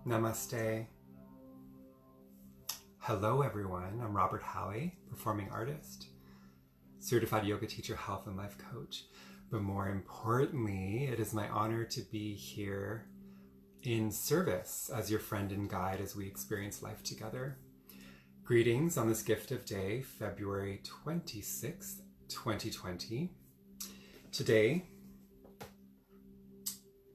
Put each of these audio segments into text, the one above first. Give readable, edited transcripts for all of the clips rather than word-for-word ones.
Namaste. Hello everyone, I'm Robert Halley, performing artist, certified yoga teacher, health and life coach. But more importantly, it is my honor to be here in service as your friend and guide as we experience life together. Greetings on this gift of day, February 26th, 2020. Today,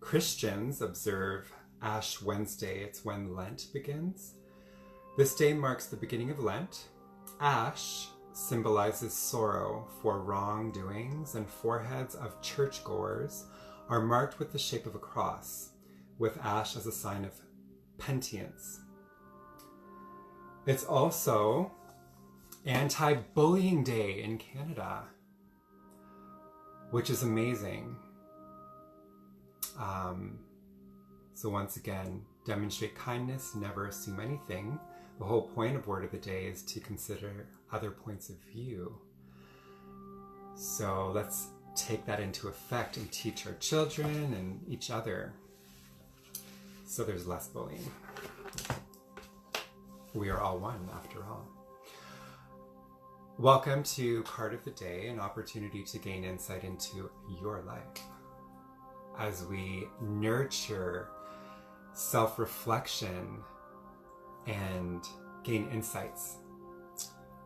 Christians observe Ash Wednesday. It's when Lent begins. This day marks the beginning of Lent. Ash symbolizes sorrow for wrongdoings, and foreheads of churchgoers are marked with the shape of a cross, with ash as a sign of penitence. It's also Anti-Bullying Day in Canada, which is amazing. So once again, demonstrate kindness, never assume anything. The whole point of Word of the Day is to consider other points of view. So let's take that into effect and teach our children and each other so there's less bullying. We are all one, after all. Welcome to Card of the Day, an opportunity to gain insight into your life as we nurture self-reflection and gain insights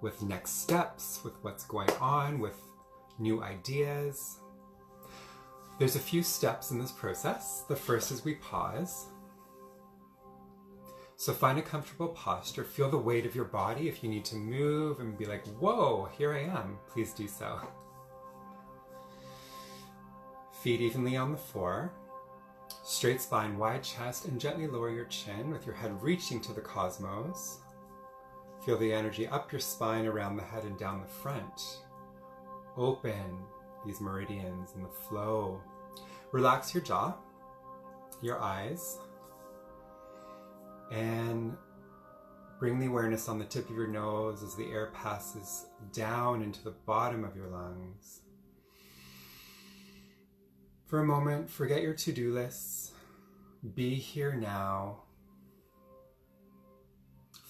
with next steps, with what's going on, with new ideas. There's a few steps in this process. The first is we pause. So find a comfortable posture. Feel the weight of your body. If you need to move and be like, whoa, here I am, please do so. Feet evenly on the floor. Straight spine, wide chest, and gently lower your chin with your head reaching to the cosmos. Feel the energy up your spine, around the head, and down the front. Open these meridians in the flow. Relax your jaw, your eyes, and bring the awareness on the tip of your nose as the air passes down into the bottom of your lungs. For a moment, forget your to-do lists. Be here now.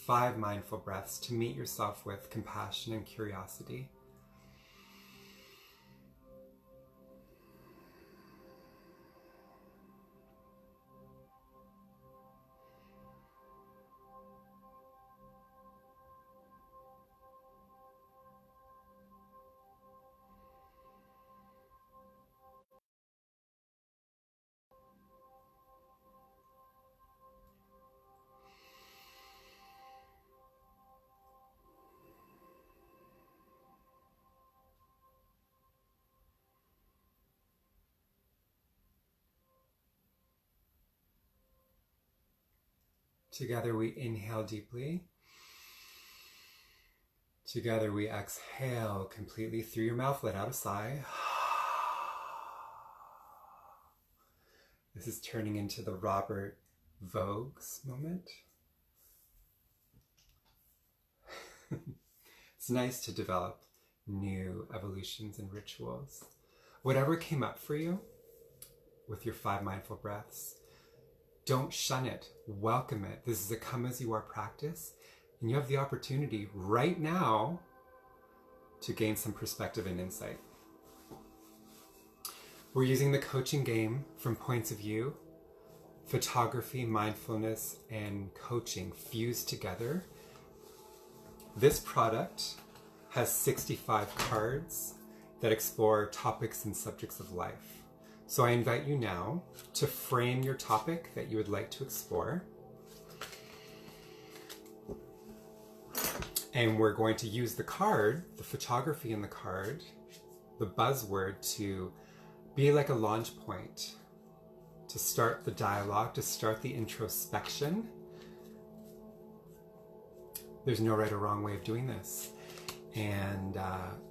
5 mindful breaths to meet yourself with compassion and curiosity. Together we inhale deeply. Together we exhale completely through your mouth. Let out a sigh. This is turning into the Robert Vogues moment. It's nice to develop new evolutions and rituals. Whatever came up for you with your 5 mindful breaths, don't shun it, welcome it. This is a come as you are practice, and you have the opportunity right now to gain some perspective and insight. We're using the coaching game from points of view, photography, mindfulness, and coaching fused together. This product has 65 cards that explore topics and subjects of life. So I invite you now to frame your topic that you would like to explore. And we're going to use the card, the photography in the card, the buzzword, to be like a launch point, to start the dialogue, to start the introspection. There's no right or wrong way of doing this. And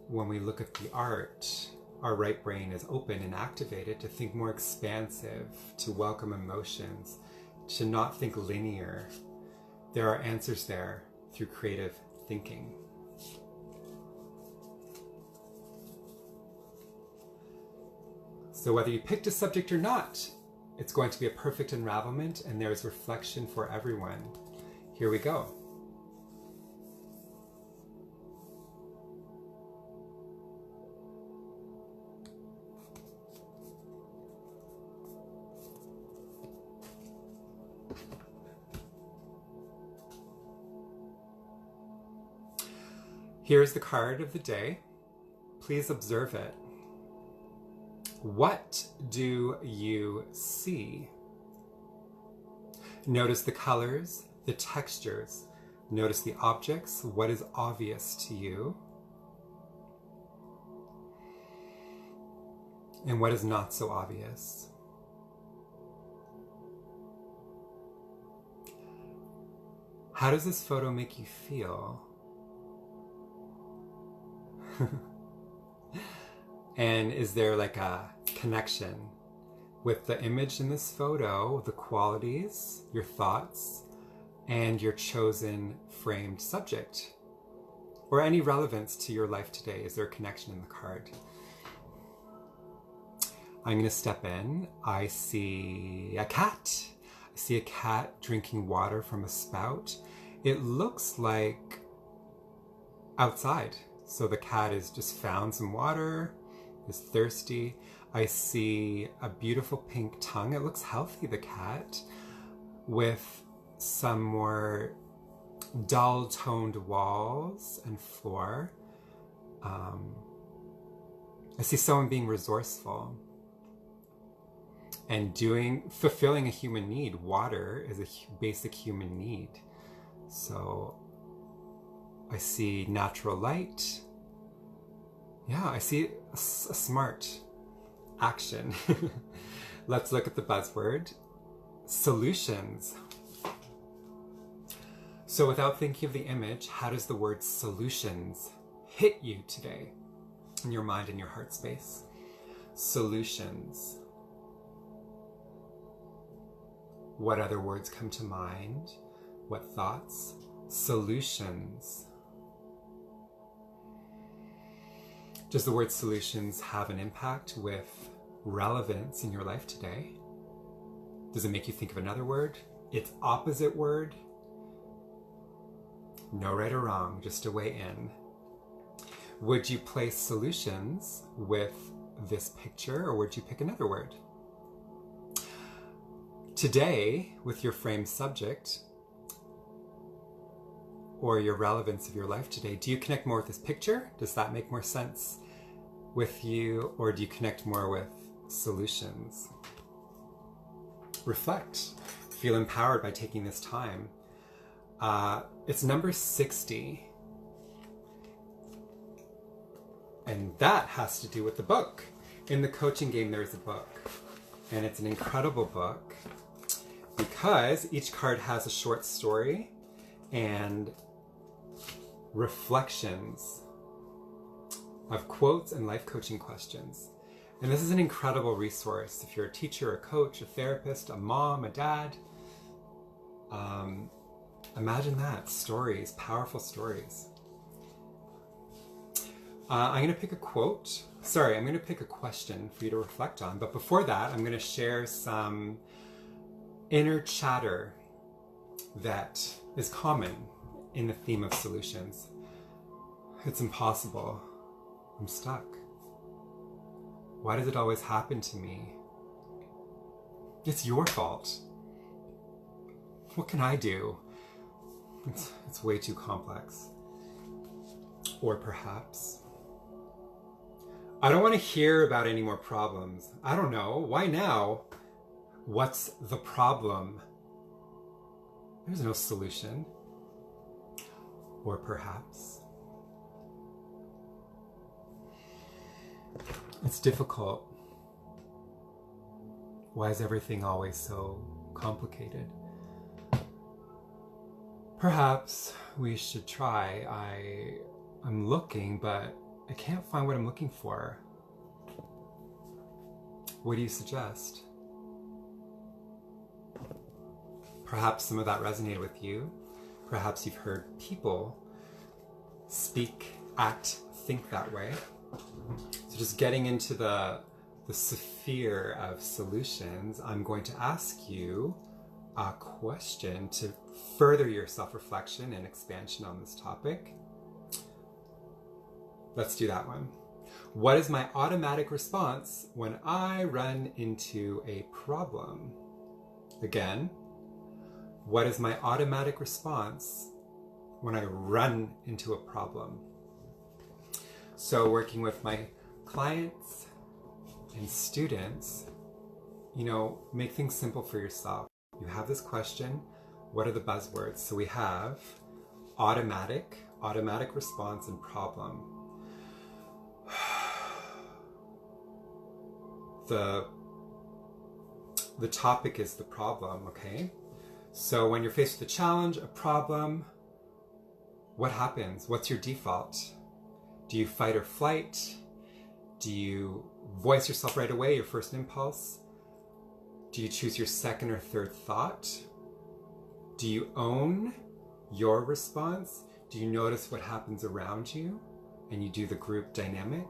when we look at the art, our right brain is open and activated to think more expansive, to welcome emotions, to not think linear. There are answers there through creative thinking. So whether you picked a subject or not, it's going to be a perfect unravelment, and there's reflection for everyone. Here we go. Here's the card of the day. Please observe it. What do you see? Notice the colors, the textures. Notice the objects, what is obvious to you, and what is not so obvious. How does this photo make you feel? And is there like a connection with the image in this photo, the qualities, your thoughts, and your chosen framed subject? Or any relevance to your life today? Is there a connection in the card? I'm going to step in. I see a cat. I see a cat drinking water from a spout. It looks like outside. So the cat has just found some water, is thirsty. I see a beautiful pink tongue. It looks healthy, the cat, with some more dull toned walls and floor. I see someone being resourceful and fulfilling a human need. Water is a basic human need. So I see natural light. Yeah, I see a smart action. Let's look at the buzzword. Solutions. So without thinking of the image, how does the word solutions hit you today in your mind and your heart space? Solutions. What other words come to mind? What thoughts? Solutions. Does the word solutions have an impact with relevance in your life today? Does it make you think of another word? Its opposite word? No right or wrong, just a way in. Would you place solutions with this picture, or would you pick another word? Today, with your framed subject, or your relevance of your life today, do you connect more with this picture? Does that make more sense with you? Or do you connect more with solutions? Reflect. Feel empowered by taking this time. It's number 60. And that has to do with the book. In the coaching game, there's a book. And it's an incredible book because each card has a short story and reflections of quotes and life coaching questions. And this is an incredible resource if you're a teacher, a coach, a therapist, a mom, a dad. Imagine that. Stories, powerful stories. I'm going to pick a quote. Sorry, I'm going to pick a question for you to reflect on. But before that, I'm going to share some inner chatter that is common in the theme of solutions. It's impossible. I'm stuck. Why does it always happen to me? It's your fault. What can I do? It's way too complex. Or perhaps, I don't want to hear about any more problems. I don't know. Why now? What's the problem? There's no solution. Or perhaps, it's difficult. Why is everything always so complicated? Perhaps we should try. I'm looking, but I can't find what I'm looking for. What do you suggest? Perhaps some of that resonated with you. Perhaps you've heard people speak, act, think that way. So just getting into the the sphere of solutions, I'm going to ask you a question to further your self-reflection and expansion on this topic. Let's do that one. What is my automatic response when I run into a problem? Again, what is my automatic response when I run into a problem? So working with my clients and students, make things simple for yourself. You have this question, what are the buzzwords? So we have automatic response, and problem. The topic is the problem, okay? So when you're faced with a challenge, a problem, what happens? What's your default? Do you fight or flight? Do you voice yourself right away, your first impulse? Do you choose your second or third thought? Do you own your response? Do you notice what happens around you and you do the group dynamic?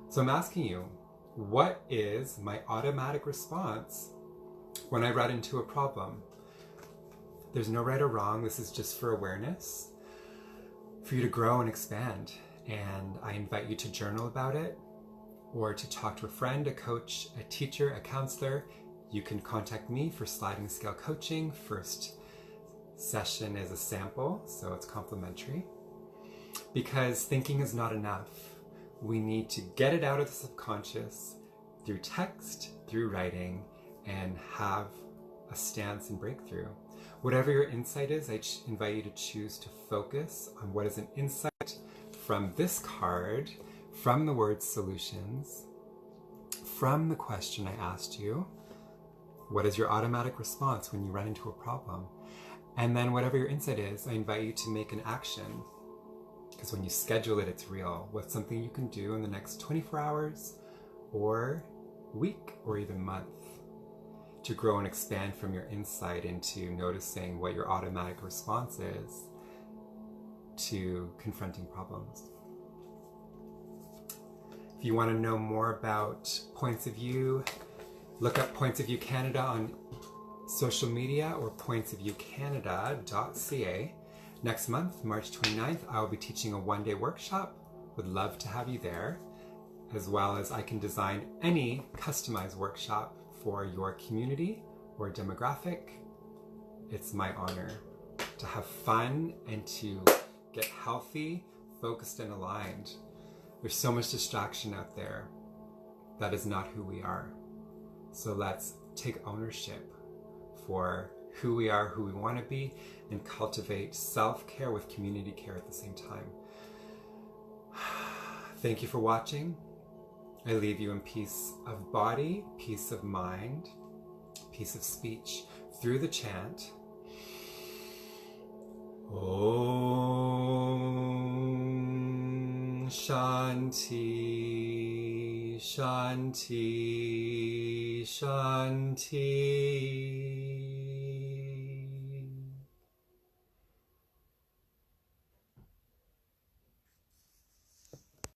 So I'm asking you, what is my automatic response when I run into a problem? There's no right or wrong. This is just for awareness, for you to grow and expand. And I invite you to journal about it, or to talk to a friend, a coach, a teacher, a counselor. You can contact me for sliding scale coaching. First session is a sample, so it's complimentary. Because thinking is not enough. We need to get it out of the subconscious through text, through writing, and have a stance and breakthrough. Whatever your insight is, I invite you to choose to focus on what is an insight from this card, from the word solutions, from the question I asked you. What is your automatic response when you run into a problem? And then whatever your insight is, I invite you to make an action. Because when you schedule it, it's real. What's something you can do in the next 24 hours or week or even month to grow and expand from your insight into noticing what your automatic response is to confronting problems. If you want to know more about Points of View, look up Points of View Canada on social media or pointsofviewcanada.ca. Next month, March 29th, I will be teaching a one-day workshop. Would love to have you there, as well as I can design any customized workshop for your community or demographic. It's my honor to have fun and to get healthy, focused, and aligned. There's so much distraction out there. That is not who we are. So let's take ownership for who we are, who we want to be, and cultivate self-care with community care at the same time. Thank you for watching. I leave you in peace of body, peace of mind, peace of speech through the chant. Om Shanti, Shanti, Shanti.